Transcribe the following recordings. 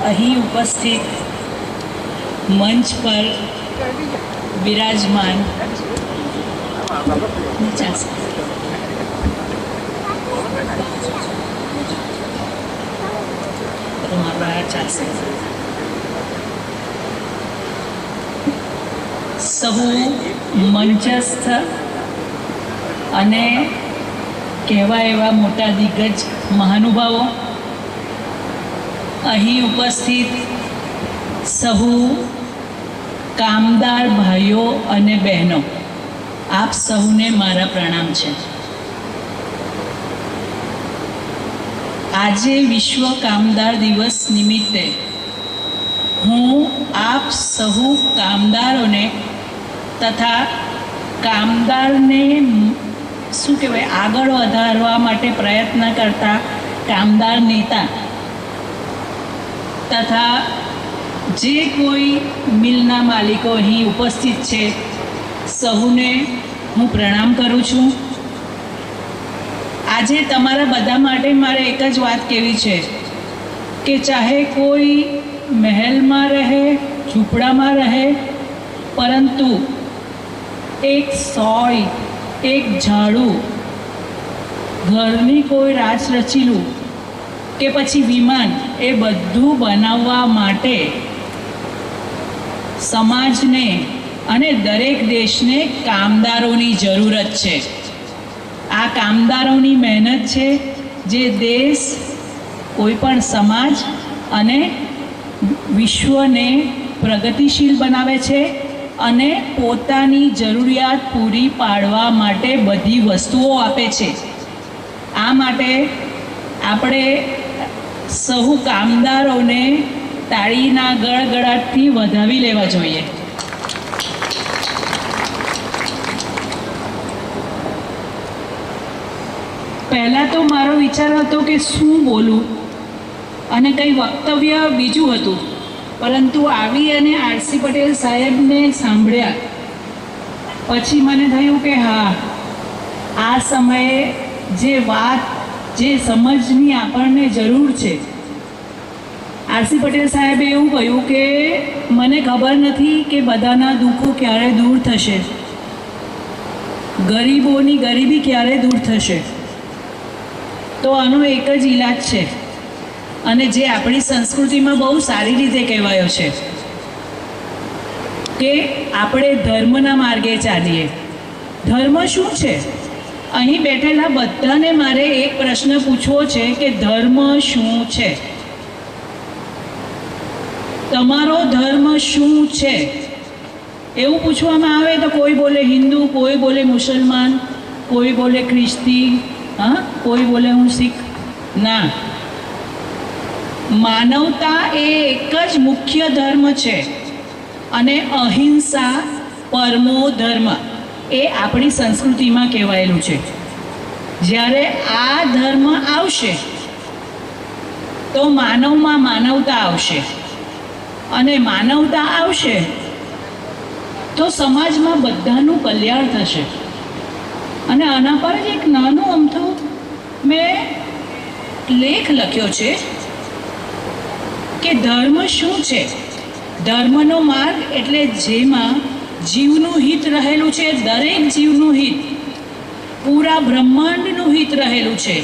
અહીં ઉપસ્થિત મંચ પર બિરાજમાન સહુ મંચસ્થ અને કહેવાય એવા મોટા દિગ્ગજ મહાનુભાવો, અહીં ઉપસ્થિત સહુ કામદાર ભાઈઓ અને બહેનો, આપ સૌને મારા પ્રણામ છે. આજે વિશ્વ કામદાર દિવસ નિમિત્તે હું આપ સહુ કામદારોને તથા કામદારને શું કહેવાય આગળ વધારવા માટે પ્રયત્ન કરતા કામદાર નેતા તથા જે કોઈ મિલના માલિકો અહીં ઉપસ્થિત છે સહુને હું પ્રણામ કરું છું. આજે તમારા બધા માટે મારે એક જ વાત કહેવી છે કે ચાહે કોઈ મહેલમાં રહે, ઝૂંપડામાં રહે, પરંતુ એક સોય, એક ઝાડુ, ઘરની કોઈ રાચ રચીલું કે પછી વિમાન, એ બધું બનાવવા માટે સમાજને અને દરેક દેશને કામદારોની જરૂરત છે. આ કામદારોની મહેનત છે જે દેશ, કોઈ પણ સમાજ અને વિશ્વને પ્રગતિશીલ બનાવે છે અને પોતાની જરૂરિયાત પૂરી પાડવા માટે બધી વસ્તુઓ આપે છે. આ માટે આપણે સહુ કામદારોને તાળીના ગળગળાટથી વધાવી લેવા જોઈએ. પહેલાં તો મારો વિચાર હતો કે શું બોલું અને કંઈ વક્તવ્ય બીજું હતું, પરંતુ આવી અને આરસી પટેલ સાહેબને સાંભળ્યા પછી મને થયું કે હા, આ સમયે જે વાત, જે સમજની આપણને જરૂર છે. આરસી પટેલ સાહેબે એવું કહ્યું કે મને ખબર નથી કે બધાના દુઃખો ક્યારે દૂર થશે, ગરીબોની ગરીબી ક્યારે દૂર થશે. તો આનો એક જ ઈલાજ છે અને જે આપણી સંસ્કૃતિમાં બહુ સારી રીતે કહેવાયો છે કે આપણે ધર્મના માર્ગે ચાલીએ. ધર્મ શું છે? અહીં બેઠેલા બધાને મારે એક પ્રશ્ન પૂછવો છે કે ધર્મ શું છે? તમારો ધર્મ શું છે? એવું પૂછવામાં આવે તો કોઈ બોલે હિન્દુ, કોઈ બોલે મુસલમાન, કોઈ બોલે ખ્રિસ્તી, હા, કોઈ બોલે હું શીખ. ના, માનવતા એ એક જ મુખ્ય ધર્મ છે અને અહિંસા પરમો ધર્મ એ આપણી સંસ્કૃતિમાં કહેવાયેલું છે. જ્યારે આ ધર્મ આવશે તો માનવમાં માનવતા આવશે અને માનવતા આવશે તો સમાજમાં બધાનું કલ્યાણ થશે. અને આના પર જ એક નાનો અમથો મેં લેખ લખ્યો છે કે ધર્મ શું છે. ધર્મનો માર્ગ એટલે જેમાં જીવનું હિત રહેલું છે, દરેક જીવનું હિત, પૂરા બ્રહ્માંડનું હિત રહેલું છે.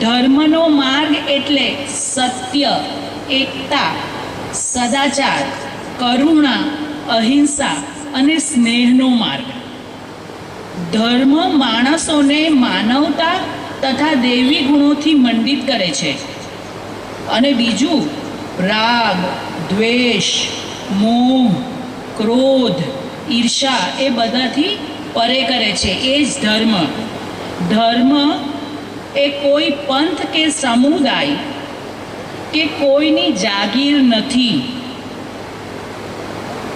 ધર્મનો માર્ગ એટલે સત્ય, એકતા, સદાચાર, કરુણા, અહિંસા અને સ્નેહનો માર્ગ. ધર્મ માણસોને માનવતા તથા દૈવી ગુણોથી મંડિત કરે છે અને બીજું રાગ, દ્વેષ, મોહ, ક્રોધ, ઈર્ષા એ બધાથી પરે કરે છે. એ જ ધર્મ. ધર્મ એ કોઈ પંથ કે સમુદાય કે કોઈની જાગીર નથી.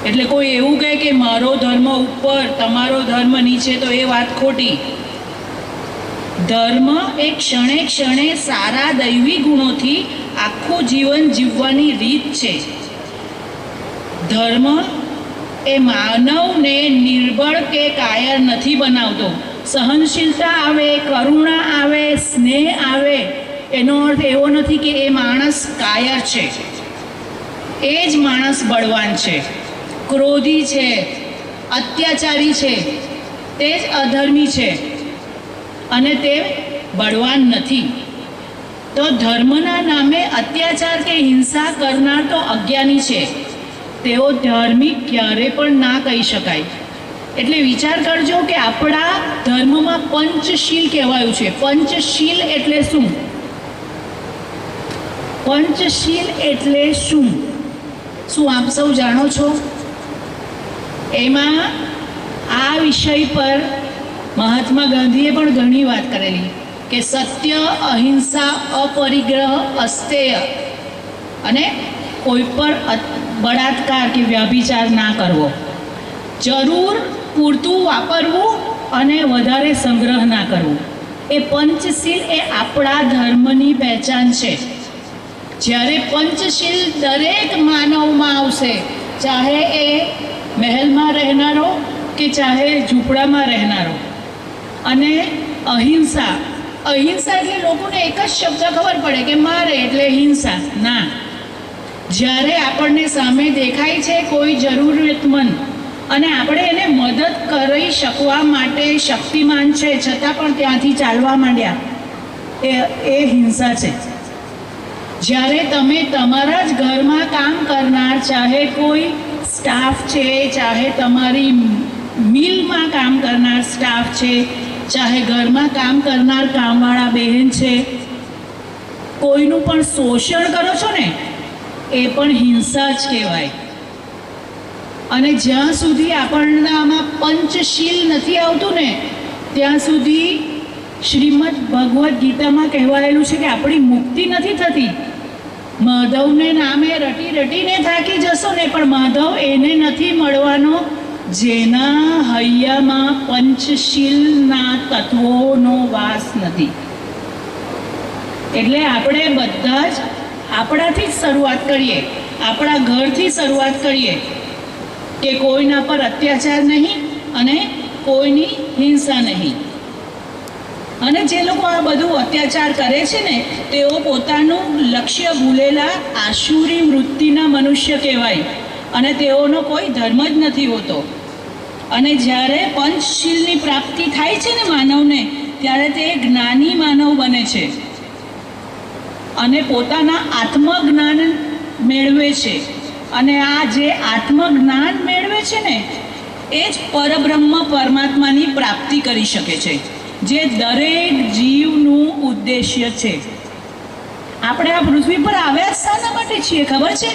એટલે કોઈ એવું કહે કે મારો ધર્મ ઉપર, તમારો ધર્મ નીચે, તો એ વાત ખોટી. ધર્મ એ ક્ષણે ક્ષણે સારા દૈવી ગુણોથી આખું જીવન જીવવાની રીત છે. ધર્મ એ માનવને નિર્બળ કે કાયર નથી બનાવતો. સહનશીલતા આવે, કરુણા આવે, સ્નેહ આવે, એનો અર્થ એવો નથી કે એ માણસ કાયર છે. એ જ માણસ બળવાન છે, ક્રોધી છે, અત્યાચારી છે, તે જ અધર્મી છે અને તે બળવાન નથી. તો ધર્મના નામે અત્યાચાર કે હિંસા કરનાર તો અજ્ઞાની છે, તેઓ ધાર્મિક ક્યારે પણ ના કહી શકાય. એટલે વિચાર કરજો કે આપણા ધર્મમાં પંચશીલ કહેવાયું છે. પંચશીલ એટલે શું? પંચશીલ એટલે શું આપ સૌ જાણો છો? એમાં આ વિષય પર મહાત્મા ગાંધીએ પણ ઘણી વાત કરેલી કે સત્ય, અહિંસા, અપરિગ્રહ, અસ્તેય અને કોઈ પણ બળાત્કાર કે વ્યભિચાર ના કરવો, જરૂર પૂરતું વાપરવું અને વધારે સંગ્રહ ના કરવું. એ પંચશીલ એ આપણા ધર્મની પહેચાન છે. જ્યારે પંચશીલ દરેક માનવમાં આવશે, ચાહે એ મહેલમાં રહેનારો કે ચાહે ઝૂંપડામાં રહેનારો. અને અહિંસા એટલે લોકોને એક જ શબ્દ ખબર પડે કે મારે એટલે હિંસા. ના, જ્યારે આપણને સામે દેખાય છે કોઈ જરૂરિયાતમંદ અને આપણે એને મદદ કરી શકવા માટે શક્તિમાન છે છતાં પણ ત્યાંથી ચાલવા માંડ્યા, એ હિંસા છે. જ્યારે તમે તમારા જ ઘરમાં કામ કરનાર, ચાહે કોઈ સ્ટાફ છે, ચાહે તમારી મિલમાં કામ કરનાર સ્ટાફ છે, ચાહે ઘરમાં કામ કરનાર કામવાળા બહેન છે, કોઈનું પણ શોષણ કરો છો ને, એ પણ હિંસા જ કહેવાય. અને જ્યાં સુધી આપણનામાં પંચશીલ નથી આવતું ને, ત્યાં સુધી શ્રીમદ ભગવદ્ ગીતામાં કહેવાયેલું છે કે આપણી મુક્તિ નથી થતી. માધવને નામે રટી રટીને થાકી જશો ને, પણ માધવ એને નથી મળવાનો જેના હૈયામાં પંચશીલના તત્વોનો વાસ નથી. એટલે આપણે બધા જ આપણાથી જ શરૂઆત કરીએ, આપણા ઘરથી શરૂઆત કરીએ કે કોઈના પર અત્યાચાર નહીં અને કોઈની હિંસા નહીં. અને જે લોકો આ બધું અત્યાચાર કરે છે ને, તેઓ પોતાનું લક્ષ્ય ભૂલેલા આસુરી વૃત્તિના મનુષ્ય કહેવાય અને તેઓનો કોઈ ધર્મ જ નથી હોતો. અને જ્યારે પંચશીલની પ્રાપ્તિ થાય છે ને માનવને, ત્યારે તે જ્ઞાની માનવ બને છે અને પોતાના આત્મજ્ઞાન મેળવે છે. અને આ જે આત્મજ્ઞાન મેળવે છે ને, એ જ પરબ્રહ્મ પરમાત્માની પ્રાપ્તિ કરી શકે છે, જે દરેક જીવનું ઉદ્દેશ્ય છે. આપણે આ પૃથ્વી પર આવ્યા શાના માટે છીએ ખબર છે?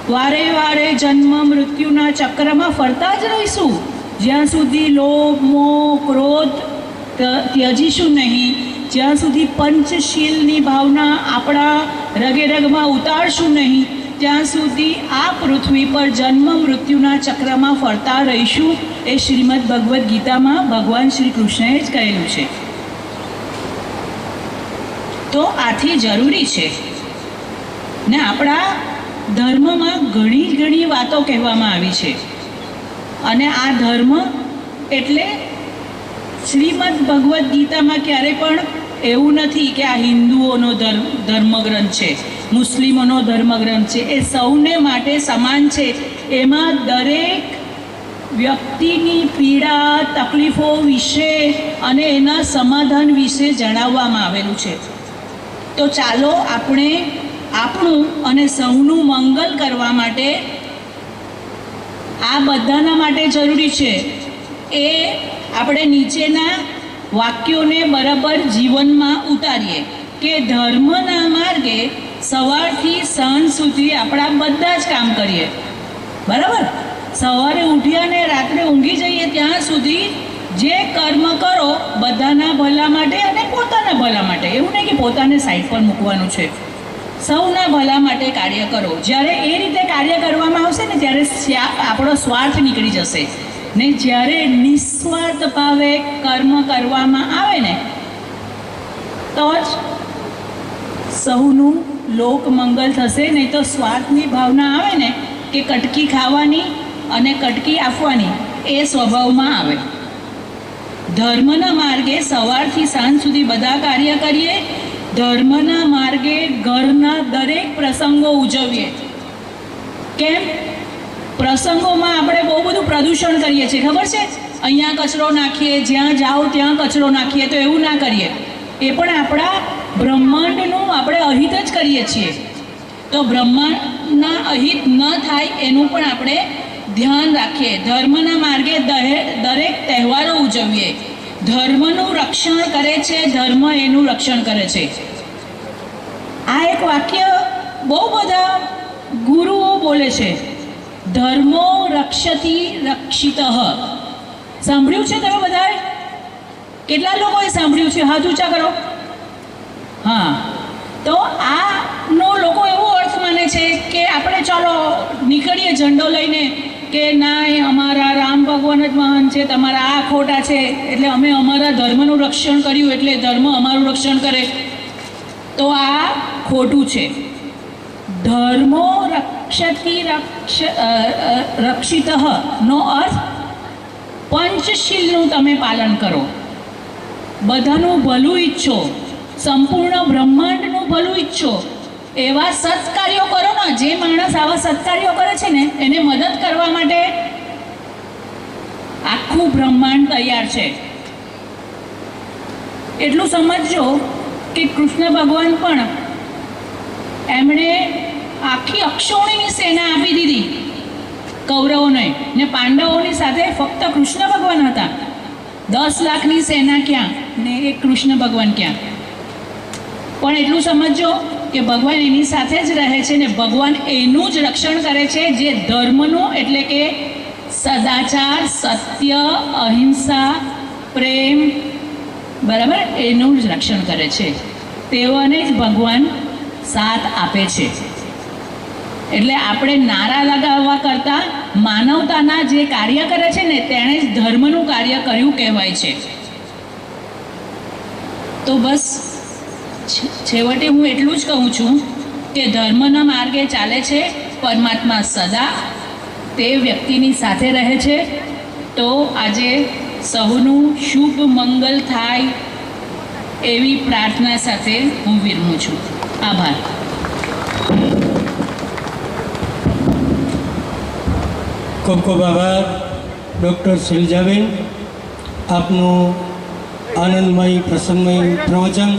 વારે વારે જન્મ મૃત્યુના ચક્રમાં ફરતા જ રહીશું જ્યાં સુધી લોભ, મોહ, ક્રોધ ત્યજીશું નહીં, જ્યાં સુધી પંચશીલની ભાવના આપણા રગે રગમાં ઉતારશું નહીં, ત્યાં સુધી આ પૃથ્વી પર જન્મ મૃત્યુના ચક્રમાં ફરતા રહીશું. એ શ્રીમદ ભગવદ્ ગીતામાં ભગવાન શ્રી કૃષ્ણએ જ કહેલું છે. તો આથી જરૂરી છે ને આપણા ધર્મમાં ઘણી વાતો કહેવામાં આવી છે. અને આ ધર્મ એટલે શ્રીમદ ભગવદ્ ગીતામાં ક્યારે પણ એવું નથી કે આ હિન્દુઓનો ધર્મગ્રંથ છે, મુસ્લિમોનો ધર્મગ્રંથ છે. એ સૌને માટે સમાન છે. એમાં દરેક વ્યક્તિની પીડા, તકલીફો વિશે અને એના સમાધાન વિશે જણાવવામાં આવેલું છે. તો ચાલો આપણે આપણું અને સૌનું મંગલ કરવા માટે આ બધાના માટે જરૂરી છે એ આપણે નીચેના વાક્યોને બરાબર જીવનમાં ઉતારીએ કે ધર્મના માર્ગે સવારથી સાંજ સુધી આપણા બધા જ કામ કરીએ. બરાબર? સવારે ઉઠ્યા ને રાત્રે ઊંઘી જઈએ ત્યાં સુધી જે કર્મ કરો બધાના ભલા માટે અને પોતાના ભલા માટે. એવું નહીં કે પોતાને સાઈડ પર મૂકવાનું છે. સૌના ભલા માટે કાર્ય કરો. જ્યારે એ રીતે કાર્ય કરવામાં આવશે ને, ત્યારે આપણો સ્વાર્થ નીકળી જશે ને. જ્યારે નિસ્વાર્થ ભાવે કર્મ કરવામાં આવે ને, તો જ સૌનું લોક મંગલ થશે. નહીં તો સ્વાર્થની ભાવના આવે ને કે કટકી ખાવાની અને કટકી આપવાની, એ સ્વભાવમાં આવે. ધર્મના માર્ગે સવારથી સાંજ સુધી બધા કાર્ય કરીએ ધર્મના માર્ગે ઘરના દરેક પ્રસંગો ઉજવીએ. કેમ? પ્રસંગોમાં આપણે બહુ બધું પ્રદૂષણ કરીએ છીએ, ખબર છે? અહીંયા કચરો નાખીએ, જ્યાં જાઓ ત્યાં કચરો નાખીએ. તો એવું ના કરીએ. એ પણ આપણા બ્રહ્માંડનું આપણે અહિત જ કરીએ છીએ. તો બ્રહ્માંડના અહિત ન થાય એનું પણ આપણે ધ્યાન રાખીએ. ધર્મના માર્ગે દરેક તહેવારો ઉજવીએ. ધર્મનું રક્ષણ કરે છે, ધર્મ એનું રક્ષણ કરે છે. આ એક વાક્ય બહુ બધા ગુરુઓ બોલે છે. ધર્મો રક્ષતી રક્ષિતઃ. સાંભળ્યું છે તમે બધાએ? કેટલા લોકોએ સાંભળ્યું છે? હાથ ઊંચા કરો. હા, તો આનો લોકો એવો અર્થ માને છે કે આપણે ચાલો નીકળીએ ઝંડો લઈને કે ના, એ અમારા રામ ભગવાન જ મહાન છે, તમારા આ ખોટા છે, એટલે અમે અમારા ધર્મનું રક્ષણ કર્યું એટલે ધર્મ અમારું રક્ષણ કરે. તો આ ખોટું છે. ધર્મો રક્ષતી રક્ષિતઃ નો અર્થ પંચશીલનું તમે પાલન કરો, બધાનું ભલું ઈચ્છો, સંપૂર્ણ બ્રહ્માંડનું ભલું ઈચ્છો, એવા સત્કાર્યો કરો ને. જે માણસ આવા સત્કાર્યો કરે છે ને એને મદદ કરવા માટે આખું બ્રહ્માંડ તૈયાર છે. એટલું સમજજો કે કૃષ્ણ ભગવાન પણ એમણે આખી અક્ષોણીની સેના આપી દીધી કૌરવોને, ને પાંડવોની સાથે ફક્ત કૃષ્ણ ભગવાન હતા. 10 લાખની સેના ક્યાં ને એ કૃષ્ણ ભગવાન ક્યાં? પણ એટલું સમજો કે ભગવાન એની સાથે જ રહે છે ને ભગવાન એનું જ રક્ષણ કરે છે જે ધર્મનું, એટલે કે સદાચાર, સત્ય, અહિંસા, પ્રેમ, બરાબર, એનું જ રક્ષણ કરે છે. તેઓને જ ભગવાન સાથ આપે છે. એટલે આપણે નારા લગાવવા કરતાં માનવતાના જે કાર્ય કરે છે ને તેણે જ ધર્મનું કાર્ય કર્યું કહેવાય છે. તો બસ છેવટે હું એટલું જ કહું છું કે ધર્મના માર્ગે ચાલે છે પરમાત્મા સદા, તે વ્યક્તિની સાથે રહે છે. તો આજે સૌનું શુભ મંગલ થાય એવી પ્રાર્થના સાથે હું વિરમું છું. આભાર. ખૂબ ખૂબ આભાર ડૉક્ટર શૈલજાબેન, આપનું આનંદમય પ્રસંગમય પ્રવચન